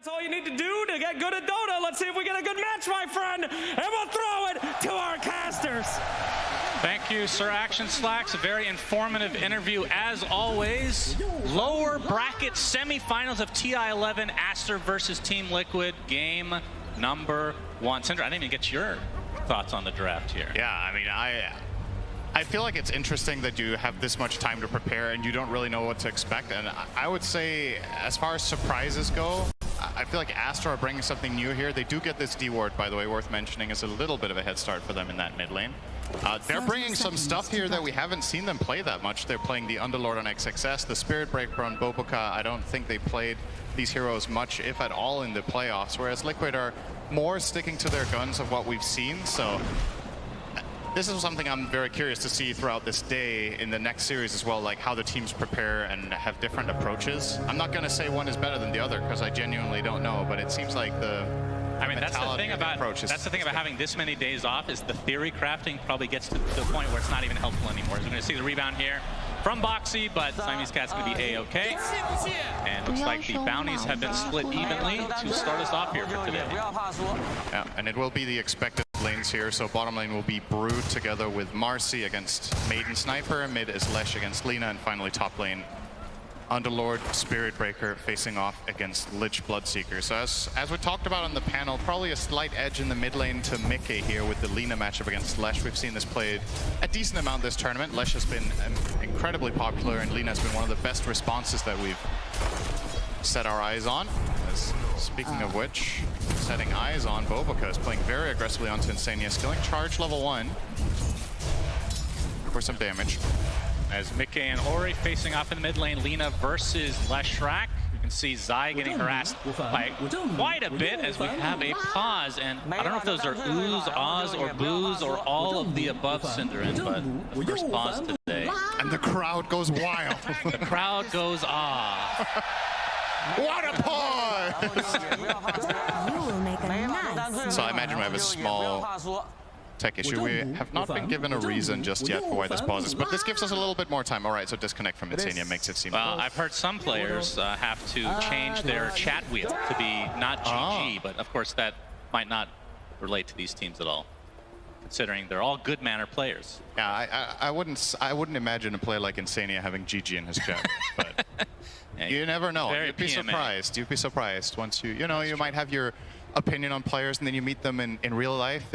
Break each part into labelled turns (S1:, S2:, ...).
S1: That's all you need to do to get good at Dota. Let's see if we get a good match, my friend. And we'll throw it to our casters.
S2: Thank you, Sir Action Slacks. A very informative interview as always. Lower bracket semifinals of TI11, Aster versus Team Liquid, game number 1. Cinder, I didn't even get your thoughts on the draft here.
S3: Yeah, I mean, I feel like it's interesting that you have this much time to prepare and you don't really know what to expect. And I would say, as far as surprises go, I feel like Aster are bringing something new here. They do get this D ward, by the way, worth mentioning. It's a little bit of a head start for them in that mid lane. They're bringing some stuff here that we haven't seen them play that much. They're playing the Underlord on XXS, the Spirit Breaker on Boboka. I don't think they played these heroes much, if at all, in the playoffs, whereas Liquid are more sticking to their guns of what we've seen. So this is something I'm very curious to see throughout this day in the next series as well, like how the teams prepare and have different approaches. I'm not going to say one is better than the other because I genuinely don't know, but it seems like
S2: I mean, that's the thing about having this many days off is the theory crafting probably gets to the point where it's not even helpful anymore. So we're going to see the rebound here from Boxy, but Siamese Cat's going to be A-okay. And looks like the bounties have been split evenly to start us off here for today.
S3: Yeah, and it will be the expected lanes here. So bottom lane will be Brood together with Marcy against Maiden Sniper, mid is Lesh against Lina, and finally top lane Underlord, Spirit Breaker facing off against Lich Bloodseeker. So as we talked about on the panel, probably a slight edge in the mid lane to Mickey here with the Lina matchup against Lesh. We've seen this played a decent amount this tournament. Lesh has been incredibly popular, and Lina has been one of the best responses that we've set our eyes on. Speaking of which, setting eyes on, Boboka is playing very aggressively onto Insania, skilling charge level 1 for some damage.
S2: As Mickey and Ori facing off in the mid lane, Lina versus Leshrac. You can see Zai getting harassed by quite a bit as we have a pause. And I don't know if those are oohs, ahs, or boos, or all of the above, Cinderin, but the first pause today.
S3: And the crowd goes wild.
S2: The crowd goes ah.
S3: What a pause! So I imagine we have a small tech issue. We have not been given a reason just yet for why this pauses, but this gives us a little bit more time. All right, so disconnect from Insania makes it seem...
S2: Well, I've heard some players have to change their chat wheel to be not GG, but of course that might not relate to these teams at all, considering they're all good manner players.
S3: Yeah, I wouldn't imagine a player like Insania having GG in his chat, but you never know. You'd be surprised. You'd be surprised once you know, you might have your opinion on players and then you meet them in real life.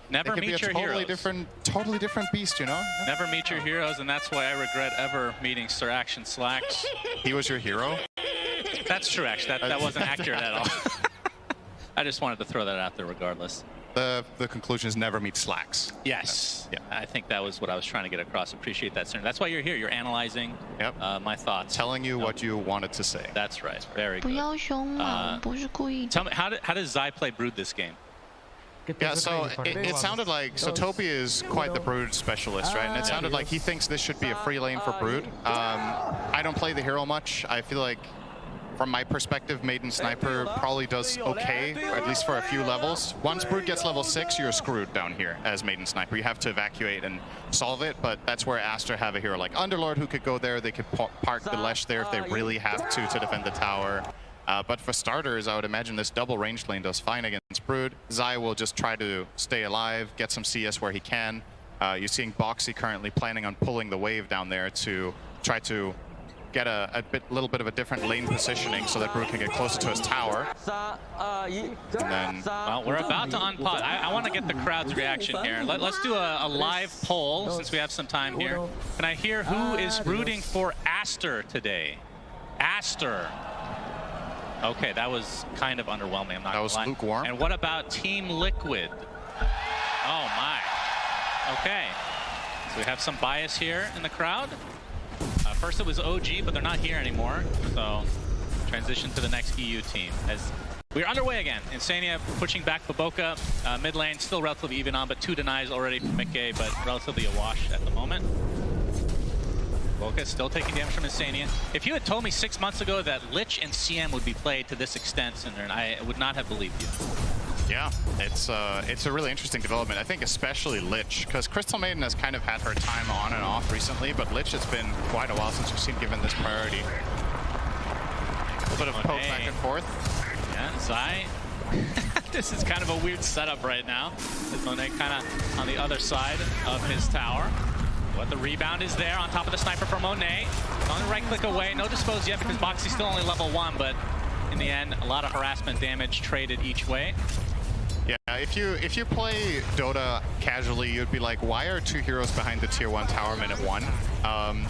S2: Never meet your heroes.
S3: Totally different beast, you know?
S2: Never meet your heroes, and that's why I regret ever meeting Sir Action Slacks.
S3: He was your hero?
S2: That's true, actually. That wasn't accurate at all. I just wanted to throw that out there regardless.
S3: The conclusion is never meet Slacks.
S2: Yes. Yeah. I think that was what I was trying to get across. Appreciate that, sir. That's why you're here. You're analyzing my thoughts.
S3: Telling you what you wanted to say.
S2: That's right. Very good. Tell me, how does Zai play Brood this game?
S3: Yeah, so it sounded like, so Toby is quite the Brood specialist, right? And it sounded like he thinks this should be a free lane for Brood. I don't play the hero much. I feel like, from my perspective, Maiden Sniper probably does okay, or at least for a few levels. Once Brood gets level 6, you're screwed down here as Maiden Sniper. You have to evacuate and solve it, but that's where Aster have a hero like Underlord who could go there. They could park the Lesh there if they really have to defend the tower. But for starters, I would imagine this double range lane does fine against Brood. Zai will just try to stay alive, get some CS where he can. You're seeing Boxy currently planning on pulling the wave down there to try to get a little bit of a different lane positioning so that Brood can get closer to his tower. And then...
S2: Well, we're about to unpause. I want to get the crowd's reaction here. Let's do a live poll since we have some time here. Can I hear who is rooting for Aster today? Aster. Okay, that was kind of underwhelming. I'm not gonna lie.
S3: That was lukewarm.
S2: And what about Team Liquid? Oh my. Okay. So we have some bias here in the crowd. First it was OG, but they're not here anymore. So transition to the next EU team. As we're underway again. Insania pushing back Boboka. Mid lane still relatively even on, but 2 denies already from Mickey, but relatively awash at the moment. Boboka still taking damage from Insania. If you had told me 6 months ago that Lich and CM would be played to this extent, Cinder, I would not have believed you.
S3: Yeah, it's a really interesting development. I think especially Lich, because Crystal Maiden has kind of had her time on and off recently, but Lich has been quite a while since we've seen given this priority. A little bit of poke back and forth.
S2: Zai. This is kind of a weird setup right now. With Monet kind of on the other side of his tower. But the rebound is there on top of the sniper for Monet. Only right click away, no dispose yet because Boxy's still only level 1, but in the end, a lot of harassment damage traded each way.
S3: Yeah, if you play Dota casually, you'd be like, why are 2 heroes behind the tier 1 tower minute 1?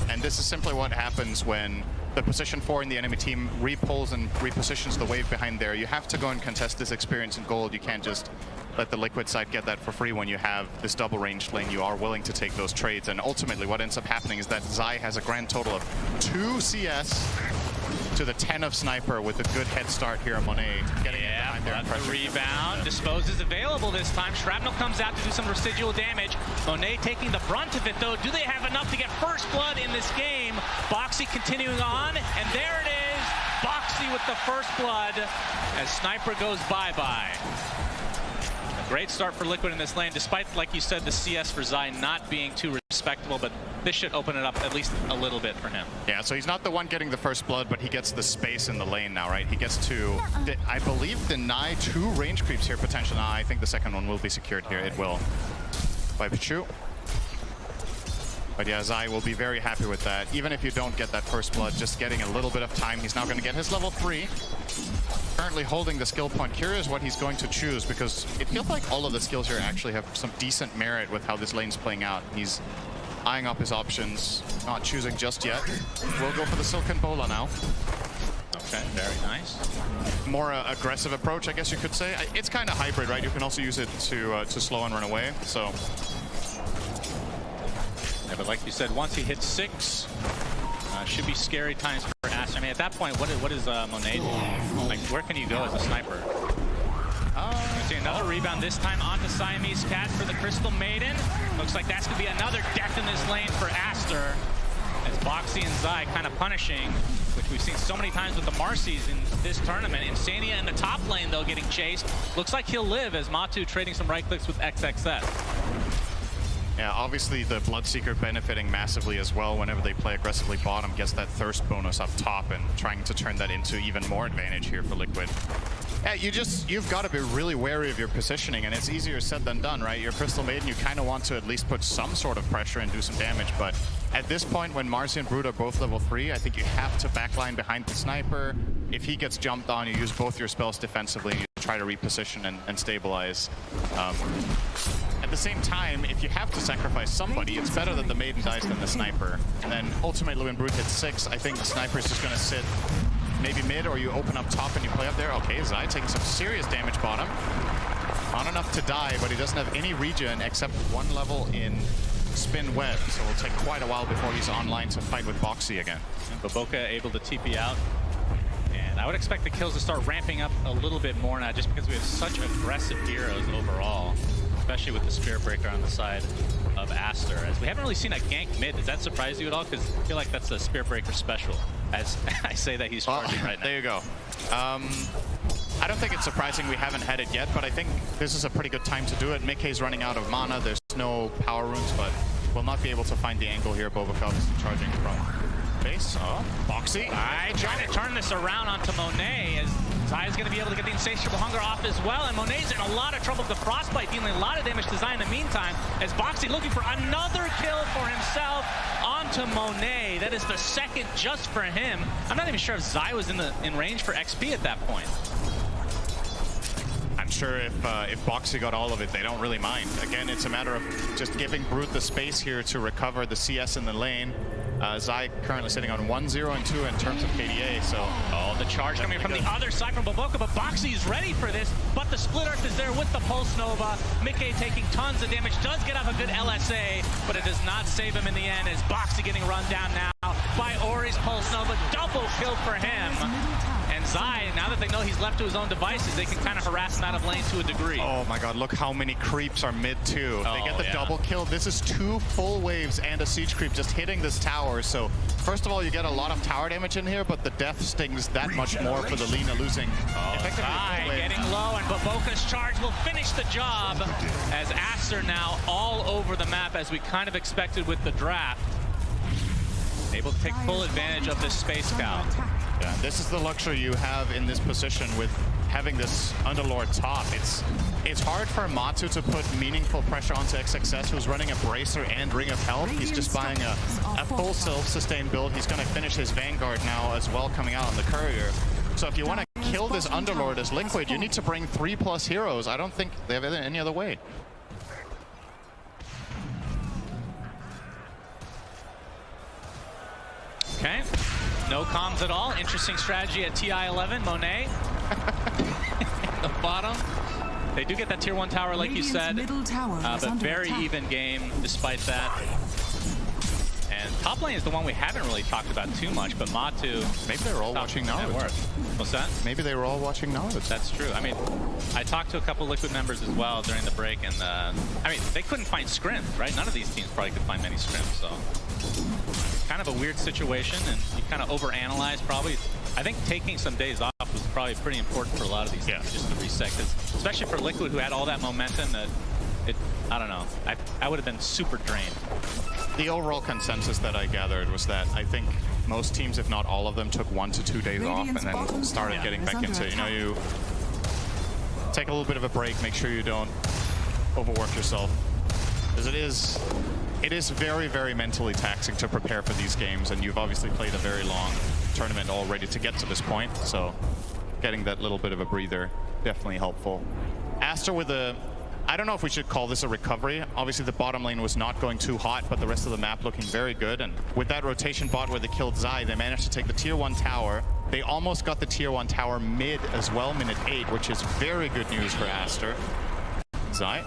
S3: And this is simply what happens when the position 4 in the enemy team repulls and repositions the wave behind there. You have to go and contest this experience in gold. You can't just let the Liquid side get that for free when you have this double ranged lane. You are willing to take those trades, and ultimately what ends up happening is that Zai has a grand total of 2 CS to the 10 of Sniper with a good head start here on Monet. Getting it behind there.
S2: The rebound. Dispose is available this time. Shrapnel comes out to do some residual damage. Monet taking the brunt of it, though. Do they have enough to get first blood in this game? Boxy continuing on, and there it is. Boxy with the first blood as Sniper goes bye-bye. A great start for Liquid in this lane, despite, like you said, the CS for Zai not being too respectable, but this should open it up at least a little bit for him.
S3: Yeah, so he's not the one getting the first blood, but he gets the space in the lane now, right? He gets to, I believe, deny 2 range creeps here potentially. Nah, I think the second one will be secured here. It will. By Pichu. But yeah, Zai will be very happy with that. Even if you don't get that first blood, just getting a little bit of time. He's now going to get his level 3. Currently holding the skill point. Curious what he's going to choose, because it feels like all of the skills here actually have some decent merit with how this lane's playing out. He's eyeing up his options, not choosing just yet. We'll go for the Silken Bola now.
S2: Okay, very nice.
S3: More aggressive approach, I guess you could say. It's kind of hybrid, right? You can also use it to slow and run away, so...
S2: Yeah, but like you said, once he hits 6, should be scary times for Aster. I mean, at that point, what is Monet doing? Like, where can you go as a sniper? See another rebound this time onto Siamese Cat for the Crystal Maiden. Looks like that's going to be another death in this lane for Aster. As Boxy and Zai kind of punishing, which we've seen so many times with the Marcies in this tournament. Insania in the top lane, though, getting chased. Looks like he'll live as Matu trading some right clicks with XXS.
S3: Yeah, obviously the Bloodseeker benefiting massively as well whenever they play aggressively bottom, gets that thirst bonus up top and trying to turn that into even more advantage here for Liquid. Yeah, you've got to be really wary of your positioning, and it's easier said than done, right? Your Crystal Maiden, you kind of want to at least put some sort of pressure and do some damage, but at this point when Marci and Brood are both level 3, I think you have to backline behind the Sniper. If he gets jumped on, you use both your spells defensively and you try to reposition and stabilize. At the same time, if you have to sacrifice somebody, it's better that the Maiden dies than the Sniper. And then ultimately when Brood hits 6, I think the Sniper is just going to sit maybe mid, or you open up top and you play up there. Okay, Zai taking some serious damage bottom. Not enough to die, but he doesn't have any regen except 1 level in Spin Web, so it'll take quite a while before he's online to fight with Boxy again.
S2: And Baboka able to TP out. And I would expect the kills to start ramping up a little bit more now, just because we have such aggressive heroes overall, especially with the Spirit Breaker on the side of Aster. As we haven't really seen a gank mid. Does that surprise you at all? Because I feel like that's a Spirit Breaker special, as I say that he's charging right now.
S3: There you go. I don't think it's surprising we haven't had it yet, but I think this is a pretty good time to do it. Mickey's running out of mana. There's no power runes, but we'll not be able to find the angle here. Bobakov is charging from base. Oh, Boxy.
S2: Trying to turn this around onto Monet, as Zai is going to be able to get the Insatiable Hunger off as well, and Monet's in a lot of trouble with the Frostbite, dealing a lot of damage to Zai in the meantime, as Boxy looking for another kill for himself onto Monet. That is the second just for him. I'm not even sure if Zai was in range for XP at that point.
S3: I'm sure if Boxy got all of it, they don't really mind. Again, it's a matter of just giving Brute the space here to recover the CS in the lane. Zai currently sitting on 1-0 and 2 in terms of KDA, so...
S2: Oh, the charge coming from the other side from Baboka, but Boxy is ready for this, but the Split Earth is there with the Pulse Nova. Mickey taking tons of damage, does get off a good LSA, but it does not save him in the end, as Boxy getting run down now by Ori's Pulse Nova. Double kill for him. And Zai, now that they know he's left to his own devices, they can kind of harass him out of lane to a degree.
S3: Oh my god, look how many creeps are mid too. They get the double kill. This is 2 full waves and a siege creep just hitting this tower. So first of all, you get a lot of tower damage in here, but the death stings that much more for the Lina losing.
S2: Zai getting low, and Baboka's charge will finish the job, as Aster now all over the map, as we kind of expected with the draft. Able to take full advantage of this space cow.
S3: Yeah, this is the luxury you have in this position with having this Underlord top, it's hard for Matu to put meaningful pressure onto XXS, who's running a Bracer and Ring of Health. He's just buying a full self-sustained build. He's going to finish his Vanguard now as well, coming out on the Courier. So if you want to kill this Underlord as Liquid, you need to bring 3+ heroes. I don't think they have any other way.
S2: Okay, no comms at all. Interesting strategy at TI-11. Monet, the bottom. They do get that tier 1 tower, like you said, but very even game despite that. And top lane is the one we haven't really talked about too much, but Matu...
S3: Maybe they were all watching Knowledge.
S2: What's that?
S3: Maybe they were all watching Knowledge.
S2: That's true. I mean, I talked to a couple Liquid members as well during the break, and I mean, they couldn't find scrim, right? None of these teams probably could find many scrims, so... Kind of a weird situation, and you kind of overanalyze probably. I think taking some days off was probably pretty important for a lot of these teams just to reset, because especially for Liquid, who had all that momentum, that I don't know, I would have been super drained.
S3: The overall consensus that I gathered was that I think most teams, if not all of them, took 1 to 2 days off and then started getting back into it. You know, you take a little bit of a break, make sure you don't overwork yourself, because it is very, very mentally taxing to prepare for these games, and you've obviously played a very long tournament already to get to this point, so getting that little bit of a breather, definitely helpful. Aster with a, I don't know if we should call this a recovery. Obviously the bottom lane was not going too hot, but the rest of the map looking very good, and with that rotation bot where they killed Zai, they managed to take the tier 1 tower. They almost got the tier 1 tower mid as well, minute 8, which is very good news for Aster. Zai.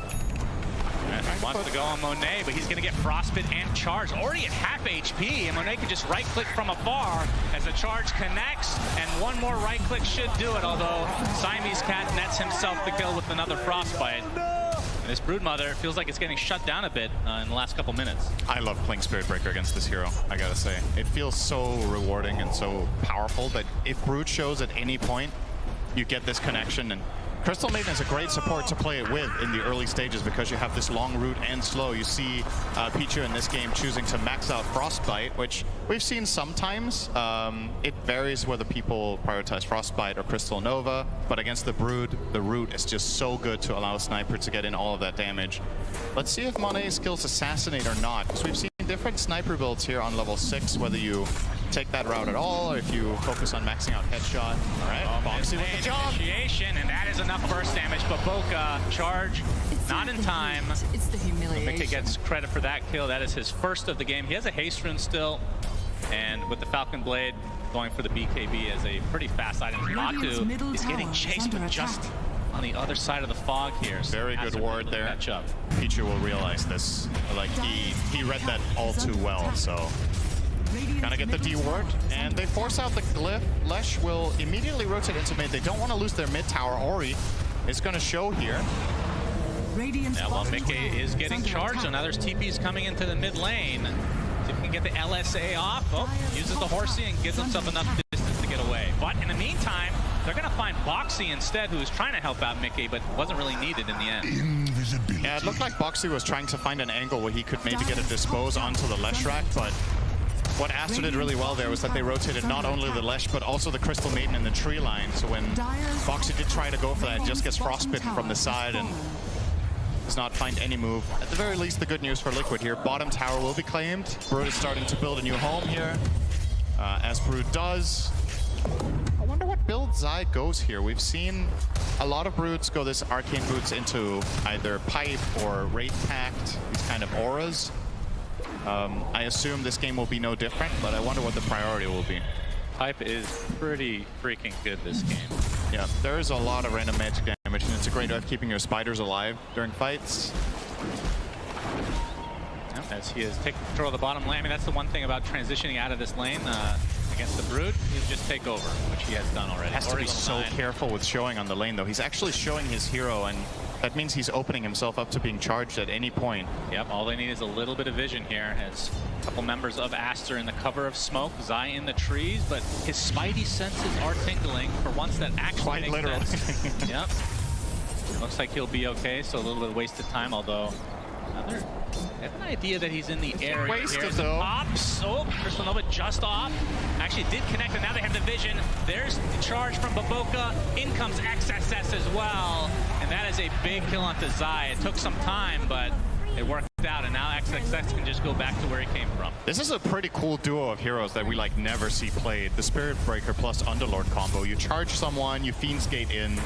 S2: He wants to go on Monet, but he's going to get frostbit and charged. Already at half HP, and Monet can just right-click from afar as the charge connects, and one more right-click should do it, although Siamese Cat nets himself the kill with another frostbite. And this Broodmother feels like it's getting shut down a bit in the last couple minutes.
S3: I love playing Spirit Breaker against this hero, I gotta say. It feels so rewarding and so powerful that if Brood shows at any point, you get this connection, and Crystal Maiden is a great support to play it with in the early stages because you have this long route and slow. You see Pichu in this game choosing to max out Frostbite, which we've seen sometimes. It varies whether people prioritize Frostbite or Crystal Nova, but against the Brood, the route is just so good to allow Sniper to get in all of that damage. Let's see if Monet skills Assassinate or not, because we've seen different Sniper builds here on level 6, whether you take that route at all, or if you focus on maxing out Headshot. All right, Boxy with the job.
S2: Initiation, and that is enough burst damage, but Boca charge not in time.
S4: It's the humiliation.
S2: Mika gets credit for that kill. That is his first of the game. He has a haste rune still, and with the Falcon Blade going for the BKB as a pretty fast item. Matu is getting chased, but just on the other side of the fog here. So
S3: very good ward there. Pichu will realize this. Like he read that all too well, so gonna get the D ward, and they force out the glyph. Lesh will immediately rotate into mid. They don't want to lose their mid tower. Ori is gonna show here.
S2: Yeah, well, Mickey is getting charged, so now there's TPs coming into the mid lane. See if we can get the LSA off. Oh, uses the horsey and gives himself enough distance to get away. But in the meantime, they're gonna find Boxy instead, who was trying to help out Mickey, but wasn't really needed in the end.
S3: Yeah, it looked like Boxy was trying to find an angle where he could maybe get a dispose onto the Lesh rack, but what Aster did really well there was that they rotated not only the Lesh, but also the Crystal Maiden in the tree line. So when Boxy did try to go for that, just gets frostbitten from the side and does not find any move. At the very least, the good news for Liquid here, bottom tower will be claimed. Brood is starting to build a new home here, as Brood does. I wonder what build Zai goes here. We've seen a lot of Broods go this Arcane Boots into either Pipe or Wraith Pact, these kind of auras. I assume this game will be no different, but I wonder what the priority will be.
S2: Pipe is pretty freaking good this game.
S3: Yeah, there is a lot of random magic damage, and it's a great way of keeping your spiders alive during fights.
S2: As he is taking control of the bottom lane. I mean, that's the one thing about transitioning out of this lane against the Brood. He'll just take over, which he has done already.
S3: Has to be so careful with showing on the lane, though. He's actually showing his hero, and that means he's opening himself up to being charged at any point.
S2: Yep, all they need is a little bit of vision here, as a couple members of Aster in the cover of smoke, Zai in the trees, but his spidey senses are tingling for once. That actually
S3: quite literally.
S2: Yep. Looks like he'll be okay, so a little bit of wasted time, although I have an idea that he's in the area
S3: Wasted
S2: here.
S3: though.
S2: Ops. Oh, Crystal Nova just off. Actually did connect, and now they have the vision. There's the charge from Baboka. In comes XSS as well. And that is a big kill onto Zai. It took some time, but it worked out, and now XXX can just go back to where he came from.
S3: This is a pretty cool duo of heroes that we like never see played. The Spirit Breaker plus Underlord combo. You charge someone, you Fiend's Gate in,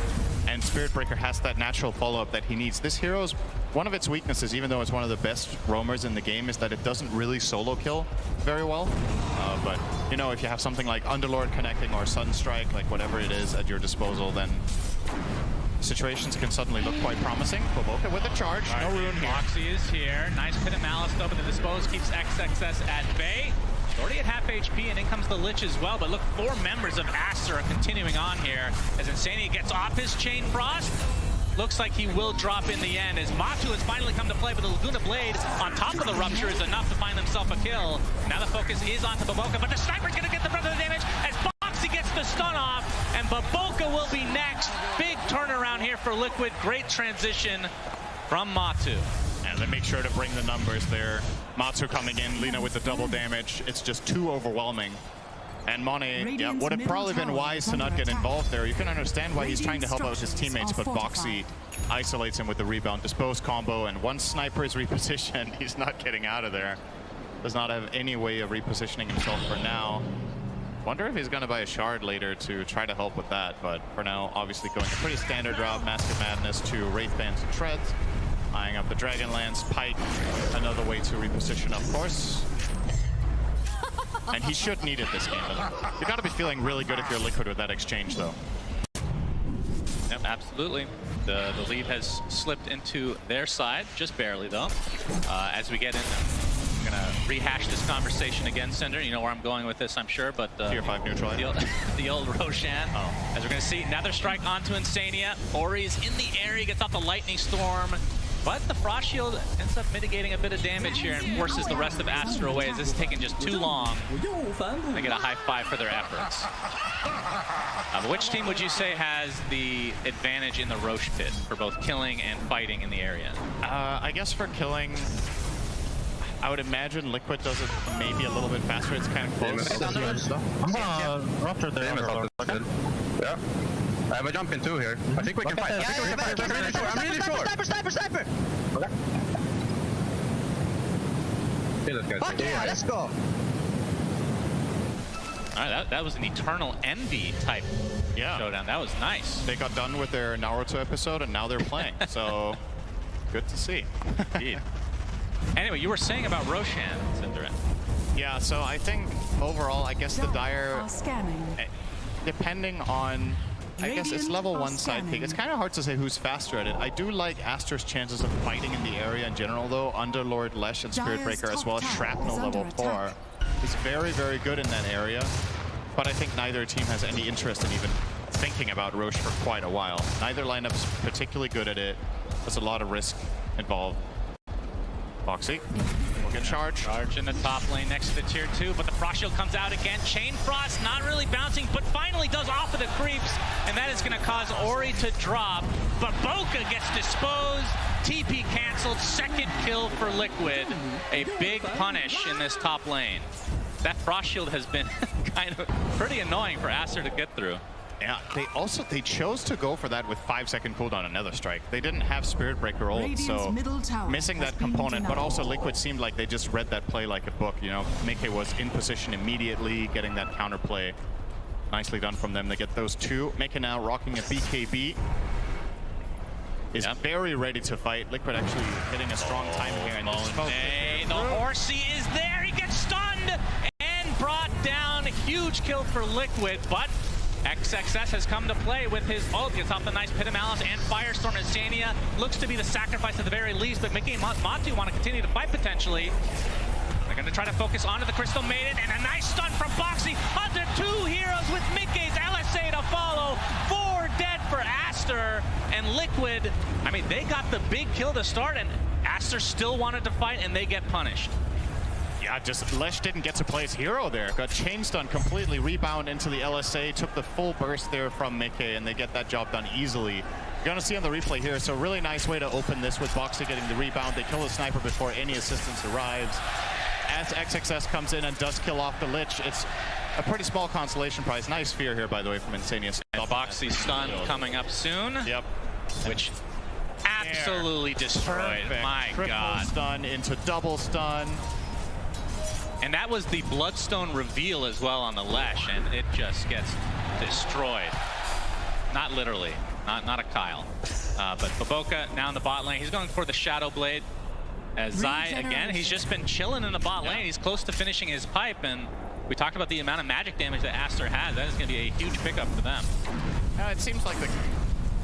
S3: and Spirit Breaker has that natural follow-up that he needs. This hero's, one of its weaknesses, even though it's one of the best roamers in the game, is that it doesn't really solo kill very well. But, you know, if you have something like Underlord connecting or Sunstrike, like whatever it is at your disposal, then situations can suddenly look quite promising. Baboka with a charge, no rune here.
S2: Moxie is here. Nice pit of Malice open to dispose, keeps XXS at bay. Already at half HP, and in comes the Lich as well. But look, 4 members of Aster are continuing on here as Insania gets off his Chain Frost. Looks like he will drop in the end as Matu has finally come to play, but the Laguna Blade on top of the Rupture is enough to find himself a kill. Now the focus is onto Baboka, but the Sniper's going to get the brunt of the damage as Boxy gets the stun off, and Baboka will be next. Big turnaround here for Liquid. Great transition from Matu.
S3: And they make sure to bring the numbers there. Matsu coming in, Lina with the double damage. It's just too overwhelming. And Monet, yeah, would have probably been wise to not get involved there. You can understand why he's trying to help out his teammates, but Boxy isolates him with the rebound dispose combo, and once Sniper is repositioned, he's not getting out of there. Does not have any way of repositioning himself for now. Wonder if he's going to buy a shard later to try to help with that, but for now, obviously going a pretty standard route, Mask of Madness to Wraith Bands and Treads. Eyeing up the Dragonlance, Pike, another way to reposition, of course. And he should need it this game. You got to be feeling really good if you're Liquid with that exchange, though.
S2: Yep, absolutely. The lead has slipped into their side, just barely though. As we get in, I'm gonna rehash this conversation again, Cinder. You know where I'm going with this, I'm sure, but
S3: Tier 5 neutral.
S2: The old Roshan.
S3: Oh.
S2: As we're gonna see another strike onto Insania. Ori's in the area, gets off the Lightning Storm. But the Frost Shield ends up mitigating a bit of damage here and forces the rest of Aster away as this is taking just too long. They get a high five for their efforts. Which team would you say has the advantage in the Roche pit for both killing and fighting in the area?
S3: I guess for killing, I would imagine Liquid does it maybe a little bit faster. It's kind of close.
S4: After the yeah. I have a jump in 2 here. I think we can fight. I'm really sure. Sniper! Okay.
S5: Fuck yeah, let's go!
S2: Alright, that was an Eternal Envy type showdown. That was nice.
S3: They got done with their Naruto episode and now they're playing. So, good to see.
S2: Indeed. Anyway, you were saying about Roshan, Cinder.
S3: Yeah, so I think overall, I guess the Dire, depending on, I guess it's level 1 sidekick. It's kind of hard to say who's faster at it. I do like Aster's chances of fighting in the area in general, though. Underlord, Lesh, and Spirit Breaker, as well as Shrapnel level 4, is very, very good in that area. But I think neither team has any interest in even thinking about Roche for quite a while. Neither lineup's particularly good at it. There's a lot of risk involved. Boxy will get charged.
S2: Charge in the top lane next to the tier 2, but the Frost Shield comes out again. Chain Frost not really bouncing, but finally does off of the creeps, and that is going to cause Ori to drop. But Boka gets disposed. TP canceled. Second kill for Liquid. A big punish in this top lane. That Frost Shield has been kind of pretty annoying for Aster to get through.
S3: Yeah, they chose to go for that with 5-second cooldown another strike. They didn't have Spirit Breaker ult, so missing that component, but also Liquid seemed like they just read that play like a book, you know. Mike was in position immediately, getting that counterplay. Nicely done from them. They get those 2. Mike now rocking a BKB. Is very ready to fight. Liquid actually hitting a strong timing here. And
S2: the Horsey is there. He gets stunned and brought down. A huge kill for Liquid, but XXS has come to play with his ult. Gets off the nice Pit of Malice and Firestorm. Insania looks to be the sacrifice at the very least, but Mickey and Matu want to continue to fight potentially. They're going to try to focus onto the Crystal Maiden, and a nice stun from Boxy onto 2 heroes with Mickey's LSA to follow. 4 dead for Aster, and Liquid, I mean, they got the big kill to start, and Aster still wanted to fight, and they get punished.
S3: Yeah, just Lesh didn't get to play his hero there. Got chain stun completely, rebound into the LSA, took the full burst there from Mickey, and they get that job done easily. You're gonna see on the replay here, so really nice way to open this with Boxy getting the rebound. They kill the sniper before any assistance arrives. As XXS comes in and does kill off the Lich, it's a pretty small consolation prize. Nice fear here, by the way, from Insanius.
S2: And Boxy stun coming up soon.
S3: Yep.
S2: Which absolutely destroyed.
S3: Perfect.
S2: My
S3: Triple
S2: God.
S3: stun into double stun.
S2: And that was the Bloodstone reveal as well on the Lesh, and it just gets destroyed. Not literally, not a Kyle. But Baboka now in the bot lane. He's going for the Shadow Blade. As Zai, again, he's just been chilling in the bot lane. He's close to finishing his pipe, and we talked about the amount of magic damage that Aster has. That is going to be a huge pickup for them.
S3: It seems like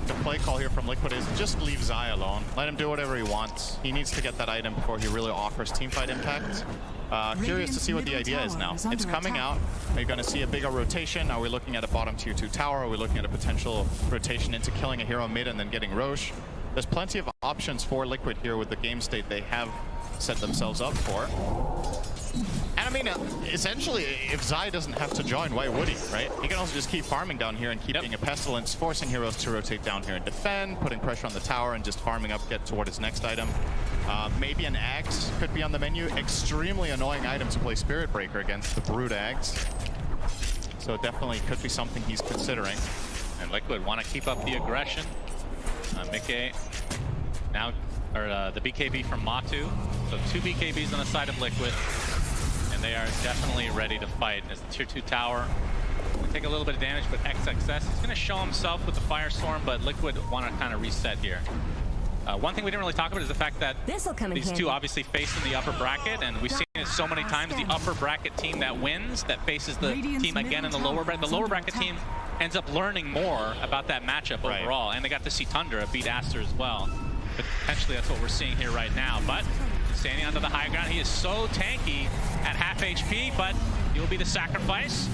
S3: the play call here from Liquid is just leave Zai alone. Let him do whatever he wants. He needs to get that item before he really offers teamfight impact. Curious to see what the idea is now. It's coming out. Are you going to see a bigger rotation? Are we looking at a bottom tier 2 tower? Are we looking at a potential rotation into killing a hero mid and then getting Roche? There's plenty of options for Liquid here with the game state they have set themselves up for. And I mean, essentially, if Zai doesn't have to join, why would he, right? He can also just keep farming down here and keep being a Pestilence, forcing heroes to rotate down here and defend, putting pressure on the tower and just farming up, get toward his next item. Maybe an Axe could be on the menu. Extremely annoying item to play Spirit Breaker against the Brood Axe. So definitely could be something he's considering.
S2: And Liquid want to keep up the aggression. Mickey now, or the BKB from Matu. So 2 BKBs on the side of Liquid. And they are definitely ready to fight as the tier 2 tower will take a little bit of damage, but XXS is going to show himself with the Firestorm, but Liquid want to kind of reset here. One thing we didn't really talk about is the fact that these two obviously face in the upper bracket, and we've seen it so many times. The upper bracket team that wins, that faces the team again in the lower bracket. The lower bracket team ends up learning more about that matchup overall, and they got to see Tundra beat Aster as well. But potentially that's what we're seeing here right now. But standing onto the high ground, he is so tanky at half HP, but he will be the sacrifice.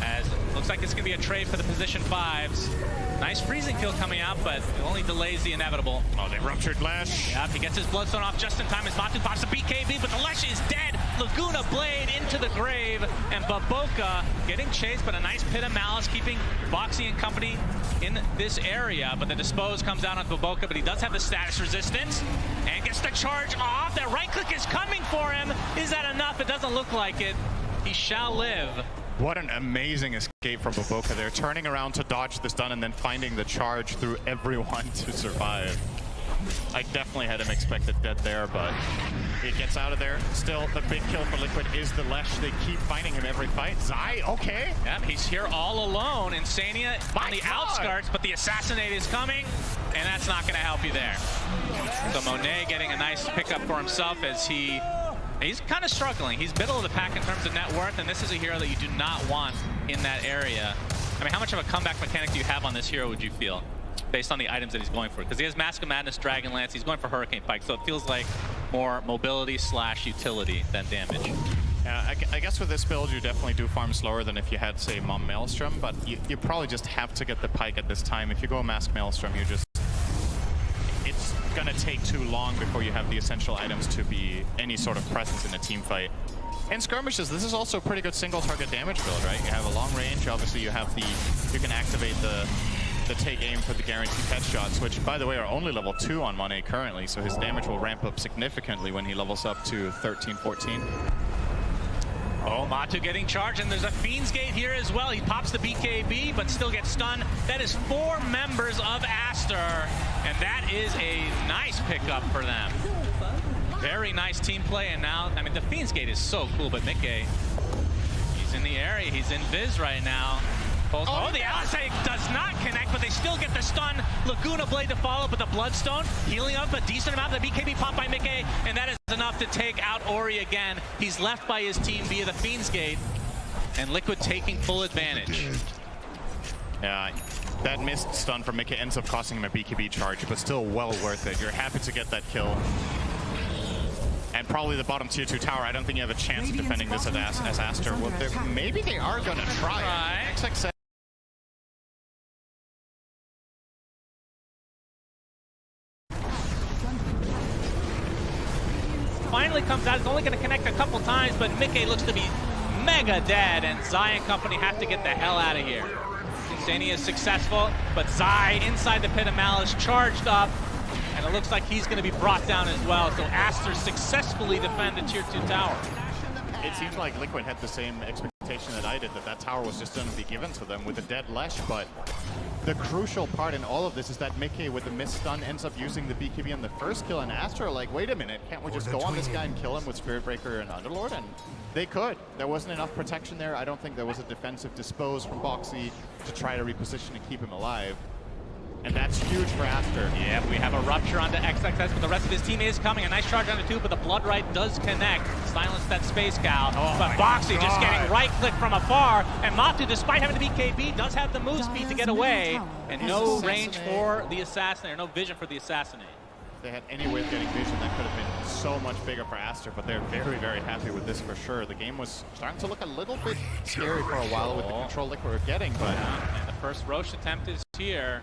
S2: As it looks like it's going to be a trade for the position 5s. Nice freezing kill coming out, but it only delays the inevitable.
S3: Oh, they ruptured Lash.
S2: Yep, he gets his Bloodstone off just in time as Matu pops the BKB, but the Lesh is dead. Laguna Blade into the grave, and Baboka getting chased, but a nice Pit of Malice keeping Boxy and company in this area. But the Dispose comes out on Baboka, but he does have the status resistance and gets the charge off. That right click is coming for him. Is that enough? It doesn't look like it. He shall live.
S3: What an amazing escape from Baboka there, turning around to dodge the stun and then finding the charge through everyone to survive. I definitely had him expected dead there, but he gets out of there. Still, the big kill for Liquid is the Lesh. They keep finding him every fight. Zai, okay.
S2: Yep, he's here all alone. Insania on the outskirts, but the Assassinate is coming, and that's not going to help you there. So Monet getting a nice pickup for himself as he's kind of struggling. He's middle of the pack in terms of net worth, and this is a hero that you do not want in that area. I mean, how much of a comeback mechanic do you have on this hero, would you feel, based on the items that he's going for? Because he has Mask of Madness, Dragonlance, he's going for Hurricane Pike, so it feels like more mobility / utility than damage.
S3: I guess with this build, you definitely do farm slower than if you had, say, Mom Maelstrom, but you probably just have to get the Pike at this time. If you go Mask Maelstrom, you just... It's gonna take too long before you have the essential items to be any sort of presence in a team fight. In skirmishes, this is also a pretty good single target damage build, right? You have a long range, obviously you have you can activate the take aim for the guaranteed headshots, which by the way are only level 2 on Monet currently, so his damage will ramp up significantly when he levels up to 13, 14.
S2: Oh, Matu getting charged, and there's a Fiend's Gate here as well. He pops the BKB, but still gets stunned. That is 4 members of Aster, and that is a nice pickup for them. Very nice team play, and now, I mean, the Fiend's Gate is so cool, but Mickey, he's in the area. He's in Viz right now. Oh, the LSA does not connect, but they still get the stun. Laguna Blade to follow up with the Bloodstone, healing up a decent amount. The BKB popped by Mickey, and that is enough to take out Ori again. He's left by his team via the Fiend's Gate, and Liquid taking full advantage.
S3: Yeah, that missed stun from Mickey ends up costing him a BKB charge, but still well worth it. You're happy to get that kill. And probably the bottom tier 2 tower, I don't think you have a chance of defending this as Aster. Well, maybe they are going to try it. XXS
S2: finally comes out. It's only going to connect a couple times, but Mickey looks to be mega dead, and Zai and company have to get the hell out of here. Sani is successful, but Zai inside the Pit of Malice charged up, and it looks like he's going to be brought down as well. So Aster successfully defend the tier 2 tower.
S3: It seems like Liquid had the same expectation that I did, that that tower was just going to be given to them with a dead Lesh, but the crucial part in all of this is that Mickey with the miss stun ends up using the BKB on the first kill, and Aster are like, wait a minute, can't we just go on this guy and kill him with Spirit Breaker and Underlord? And they could. There wasn't enough protection there. I don't think there was a defensive dispose from Boxy to try to reposition and keep him alive. And that's huge for Aster.
S2: Yeah, we have a rupture onto XXS, but the rest of his team is coming. A nice charge onto 2, but the Blood Right does connect. Silence that Space Cow. But Boxy just getting right-click from afar. And Matu, despite having the BKB, does have the move speed to get away. And no range for the Assassinate, or no vision for the Assassinate.
S3: If they had any way of getting vision, that could have been so much bigger for Aster, but they're very, very happy with this for sure. The game was starting to look a little bit scary for a while with the control Liquid were getting, but...
S2: Yeah, and the first Roche attempt is here.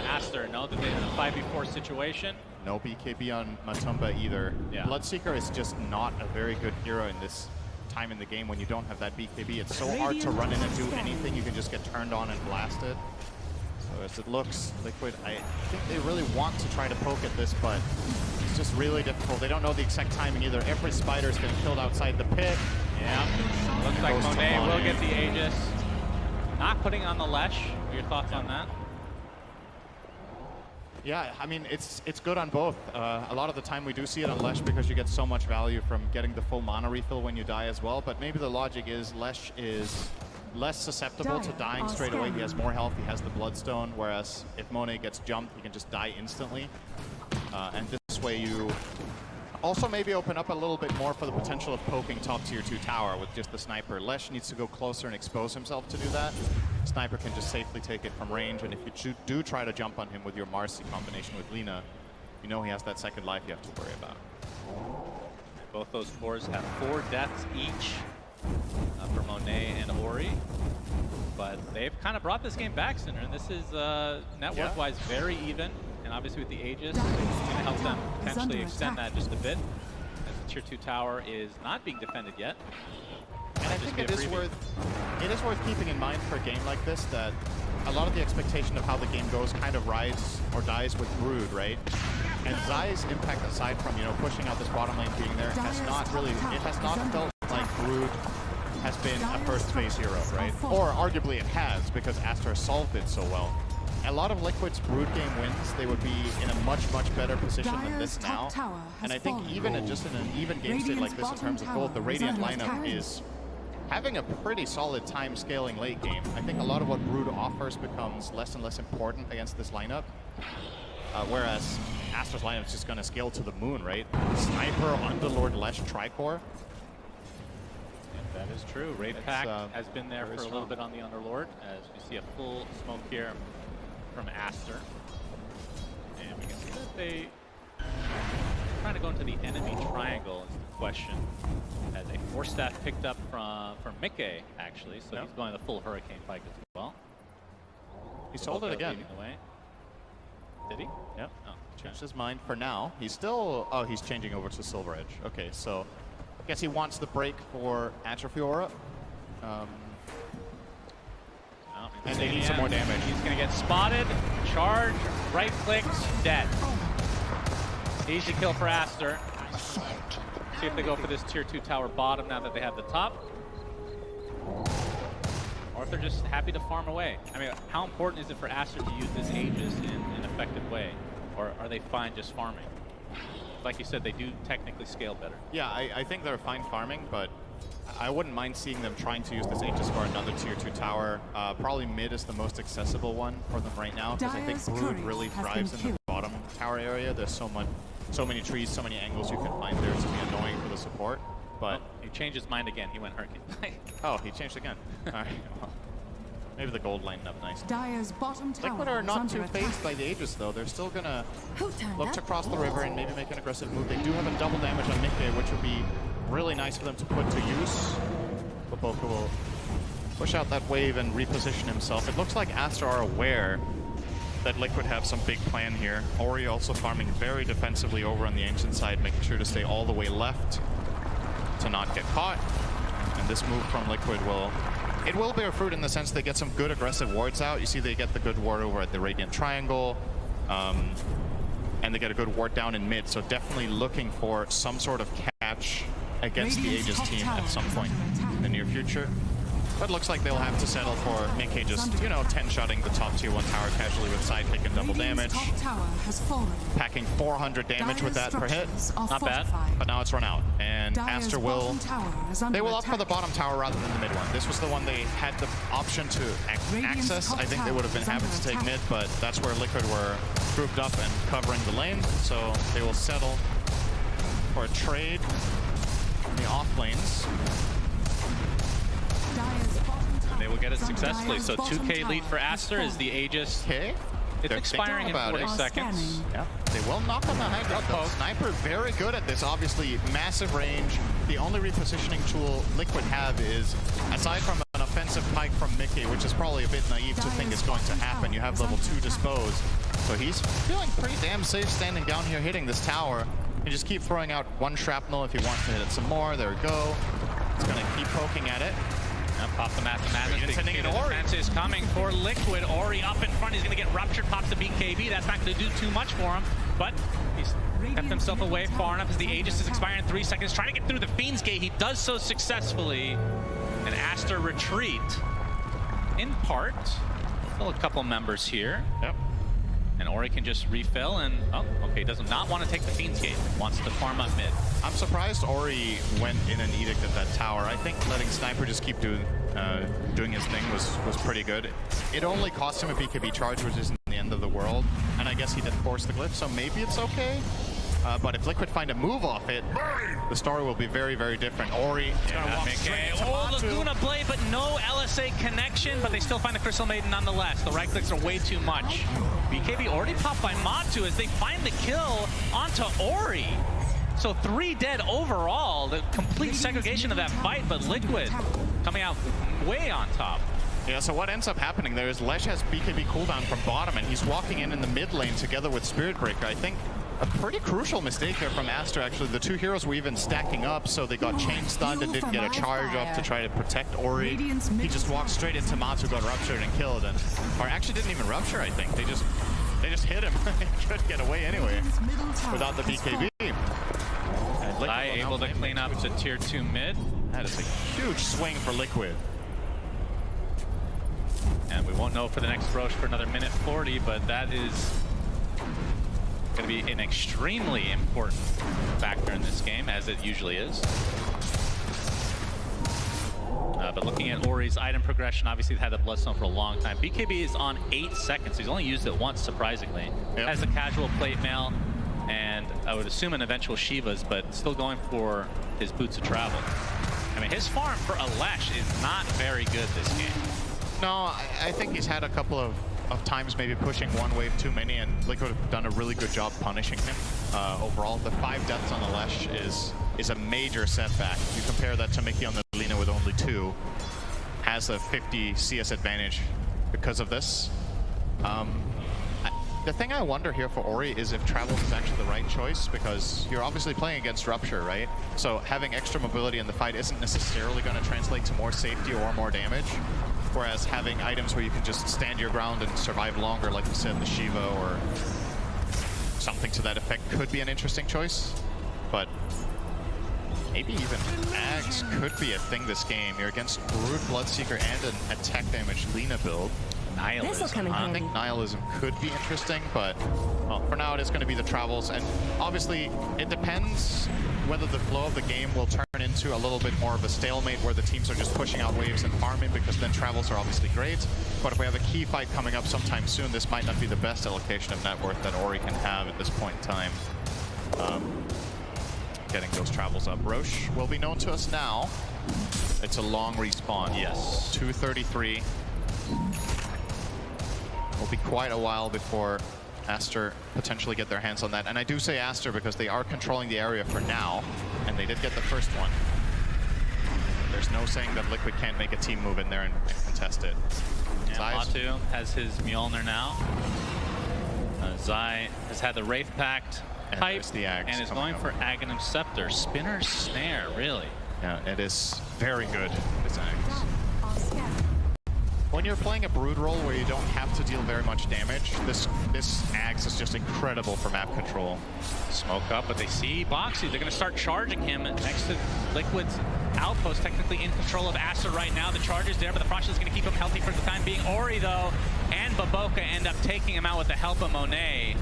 S2: Aster know that they're in a 5v4 situation.
S3: No BKB on Matumba either.
S2: Yeah.
S3: Bloodseeker is just not a very good hero in this time in the game when you don't have that BKB. It's so hard to run in and do anything. You can just get turned on and blasted. So as it looks, Liquid, I think they really want to try to poke at this, but it's just really difficult. They don't know the exact timing either. Every spider's getting killed outside the pit.
S2: Yeah, looks like Monet will get the Aegis. Not putting on the Lesh. What are your thoughts on that?
S3: Yeah, I mean, it's good on both. A lot of the time we do see it on Lesh because you get so much value from getting the full mana refill when you die as well, but maybe the logic is Lesh is less susceptible to dying straight away. He has more health, he has the Bloodstone, whereas if Monet gets jumped, he can just die instantly. And this way you also maybe open up a little bit more for the potential of poking top tier 2 tower with just the sniper. Lesh needs to go closer and expose himself to do that. Sniper can just safely take it from range, and if you do try to jump on him with your Marcy combination with Lina, you know he has that second life you have to worry about.
S2: Both those cores have 4 deaths each for Monet and Ori, but they've kind of brought this game back, Cinder, and this is network-wise very even, and obviously with the Aegis, it's going to help them potentially extend that just a bit, as the tier 2 tower is not being defended yet.
S3: And I think it is worth keeping in mind for a game like this that a lot of the expectation of how the game goes kind of rides or dies with Brood, right? And Zai's impact, aside from, you know, pushing out this bottom lane being there, has not felt like Brood has been a first phase hero, right? Or arguably it has, because Aster solved it so well. A lot of Liquid's Brood game wins, they would be in a much, much better position than this now. And I think even just in an even game state like this in terms of gold, the Radiant lineup is having a pretty solid time scaling late game. I think a lot of what Brood offers becomes less and less important against this lineup. Whereas Aster's lineup is just going to scale to the moon, right? Sniper, Underlord, Lesh, Tricore.
S2: That is true. Wraith Pact has been there for a little bit on the Underlord, as we see a full smoke here from Aster. And we can see that they are trying to go into the enemy triangle is the question. As a Force Staff picked up from Mickey, actually, so he's going the full Hurricane Pike as well.
S3: He sold it again.
S2: Did he?
S3: Yep. Oh, changed his mind for now. He's still... Oh, he's changing over to Silver Edge. Okay, so I guess he wants the break for Atrophy Aura. And they need some more damage.
S2: He's going to get spotted, charge, right click, dead. Easy kill for Aster. See if they go for this tier 2 tower bottom now that they have the top. Or if they're just happy to farm away. I mean, how important is it for Aster to use this Aegis in an effective way? Or are they fine just farming? Like you said, they do technically scale better.
S3: Yeah, I think they're fine farming, but I wouldn't mind seeing them trying to use this Aegis for another tier 2 tower. Probably mid is the most accessible one for them right now, because I think Brood really thrives in the bottom tower area. There's so many trees, so many angles you can find there to be annoying for the support. But
S2: he changed his mind again. He went Hurricane.
S3: Oh, he changed again. All right. Well, maybe the gold lined up nice.
S6: Liquid
S3: are not too phased by the Aegis, though. They're still gonna look to cross the river and maybe make an aggressive move. They do have a double damage on Mickey, which would be really nice for them to put to use. But Boka will push out that wave and reposition himself. It looks like Aster are aware that Liquid have some big plan here. Ori also farming very defensively over on the ancient side, making sure to stay all the way left to not get caught. And this move from Liquid will it will bear fruit in the sense they get some good aggressive wards out. You see they get the good ward over at the Radiant Triangle, and they get a good ward down in mid, so definitely looking for some sort of catch against the Aegis team at some point in the near future. But it looks like they'll have to settle for Minkey just, you know, 10-shotting the top tier 1 tower casually with sidekick and double damage. Packing 400 damage with that per hit. Not bad, but now it's run out. And Aster will... They will opt for the bottom tower rather than the mid one. This was the one they had the option to access. I think they would have been happy to take mid, but that's where Liquid were grouped up and covering the lane. So they will settle for a trade in the off lanes.
S2: They will get it successfully. So 2K lead for Aster is the Aegis.
S3: Okay.
S2: It's expiring in 40 seconds.
S3: Yeah. They will knock on the high ground though. Sniper very good at this. Obviously, massive range. The only repositioning tool Liquid have is, aside from an offensive pike from Mickey, which is probably a bit naive to think is going to happen, you have level 2 dispose. So he's feeling pretty damn safe standing down here hitting this tower. You just keep throwing out one shrapnel if he wants to hit it some more. There we go. It's going to keep poking at it.
S2: Pop the Madness. The defense is coming for Liquid. Ori up in front. He's going to get ruptured. Pops the BKB. That's not going to do too much for him. But he's kept himself away far enough as the Aegis is expiring in 3 seconds. Trying to get through the Fiend's Gate. He does so successfully. And Aster retreat. In part. Still a couple members here.
S3: Yep.
S2: And Ori can just refill and, oh, okay, does not want to take the Fiend's Gate. Wants to farm up mid.
S3: I'm surprised Ori went in an edict at that tower. I think letting Sniper just keep doing his thing was pretty good. It only cost him a BKB charge, which isn't the end of the world. And I guess he did force the glyph, so maybe it's okay. But if Liquid find a move off it, the story will be very, very different. Ori is going to walk straight into Matu.
S2: Laguna Blade, but no LSA connection, but they still find the Crystal Maiden nonetheless. The right clicks are way too much. BKB already popped by Matu as they find the kill onto Ori. So 3 dead overall. The complete segregation of that fight, but Liquid coming out way on top.
S3: Yeah, so what ends up happening there is Lesh has BKB cooldown from bottom, and he's walking in the mid lane together with Spirit Breaker. I think a pretty crucial mistake there from Aster, actually. The 2 heroes were even stacking up, so they got chain stunned and didn't get a charge off to try to protect Ori. He just walked straight into Matu, got ruptured and killed, or actually didn't even rupture, I think. They just hit him. He couldn't get away anyway without the BKB.
S2: Zai able to clean up to tier 2 mid.
S3: That is a huge swing for Liquid.
S2: And we won't know for the next Roche for another minute 40, but that is going to be an extremely important factor in this game, as it usually is. But looking at Ori's item progression, obviously he's had the Bloodstone for a long time. BKB is on 8 seconds. He's only used it once, surprisingly.
S3: Yep.
S2: Has the casual plate mail, and I would assume an eventual Shiva's, but still going for his boots of travel. I mean, his farm for a Lash is not very good this game.
S3: No, I think he's had a couple of times maybe pushing one wave too many, and Liquid have done a really good job punishing him. Overall, the 5 deaths on the Lesh is a major setback. You compare that to Mickey on the Lina with only 2, has a 50 CS advantage because of this. The thing I wonder here for Ori is if Travel is actually the right choice, because you're obviously playing against Rupture, right? So having extra mobility in the fight isn't necessarily going to translate to more safety or more damage. Whereas having items where you can just stand your ground and survive longer, like you said, the Shiva or something to that effect, could be an interesting choice. But maybe even Ags could be a thing this game. You're against Brood, Bloodseeker, and an attack damage Lina build.
S2: Nihilism.
S3: I think Nihilism could be interesting, but well, for now it is going to be the Travels. And obviously it depends whether the flow of the game will turn into a little bit more of a stalemate where the teams are just pushing out waves and farming, because then Travels are obviously great. But if we have a key fight coming up sometime soon, this might not be the best allocation of net worth that Ori can have at this point in time. Getting those Travels up. Roche will be known to us now. It's a long respawn.
S2: Yes.
S3: 233. Will be quite a while before Aster potentially get their hands on that. And I do say Aster because they are controlling the area for now, and they did get the first one. There's no saying that Liquid can't make a team move in there and contest it.
S2: And Matu has his Mjolnir now. Zai has had the Wraith Pact pipe and is going for Aghanim Scepter. Spinner's Snare, really.
S3: Yeah, it is very good, this Ags. When you're playing a Brood role where you don't have to deal very much damage, this Axe is just incredible for map control.
S2: Smoke up, but they see Boxy. They're going to start charging him next to Liquid's outpost, technically in control of Aster right now. The charge is there, but the Frost is going to keep him healthy for the time being. Ori, though, and Baboka end up taking him out with the help of Monet.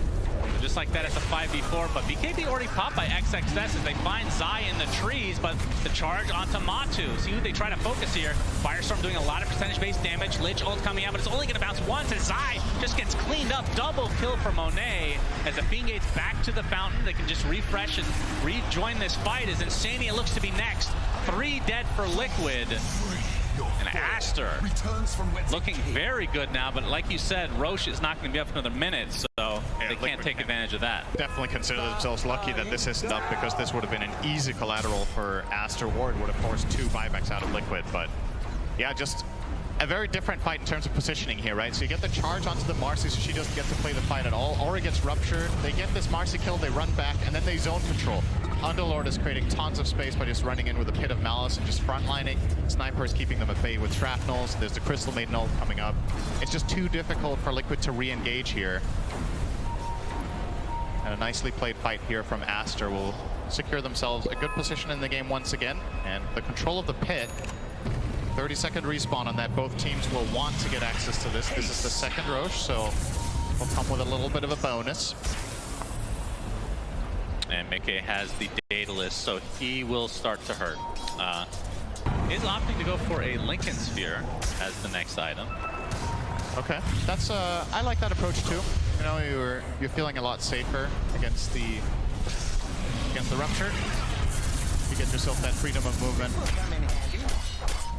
S2: Just like that, it's a 5v4, but BKB already popped by XXS as they find Zai in the trees, but the charge onto Matu. See who they try to focus here. Firestorm doing a lot of percentage-based damage. Lich ult coming out, but it's only going to bounce once as Zai just gets cleaned up. Double kill for Monet. As the Fiend Gate's back to the fountain, they can just refresh and rejoin this fight as Insania looks to be next. 3 dead for Liquid. And Aster looking very good now, but like you said, Roche is not going to be up for another minute, so they can't take advantage of that.
S3: Definitely consider themselves lucky that this isn't up, because this would have been an easy collateral for Aster. Ward would have forced 2 buybacks out of Liquid, but yeah, just a very different fight in terms of positioning here, right? So you get the charge onto the Marcy, so she doesn't get to play the fight at all. Ori gets ruptured, they get this Marcy kill, they run back, and then they zone control. Underlord is creating tons of space by just running in with a Pit of Malice and just frontlining. Sniper is keeping them at bay with shrapnels. There's the Crystal Maiden ult coming up. It's just too difficult for Liquid to re-engage here. And a nicely played fight here from Aster will secure themselves a good position in the game once again. And the control of the pit, 30-second respawn on that. Both teams will want to get access to this. This is the second Roche, so will come with a little bit of a bonus.
S2: And Mickey has the data list, so he will start to hurt. Is opting to go for a Lincoln Sphere as the next item.
S3: Okay, that's I like that approach too. You know, you're feeling a lot safer against the Rupture. You get yourself that freedom of movement.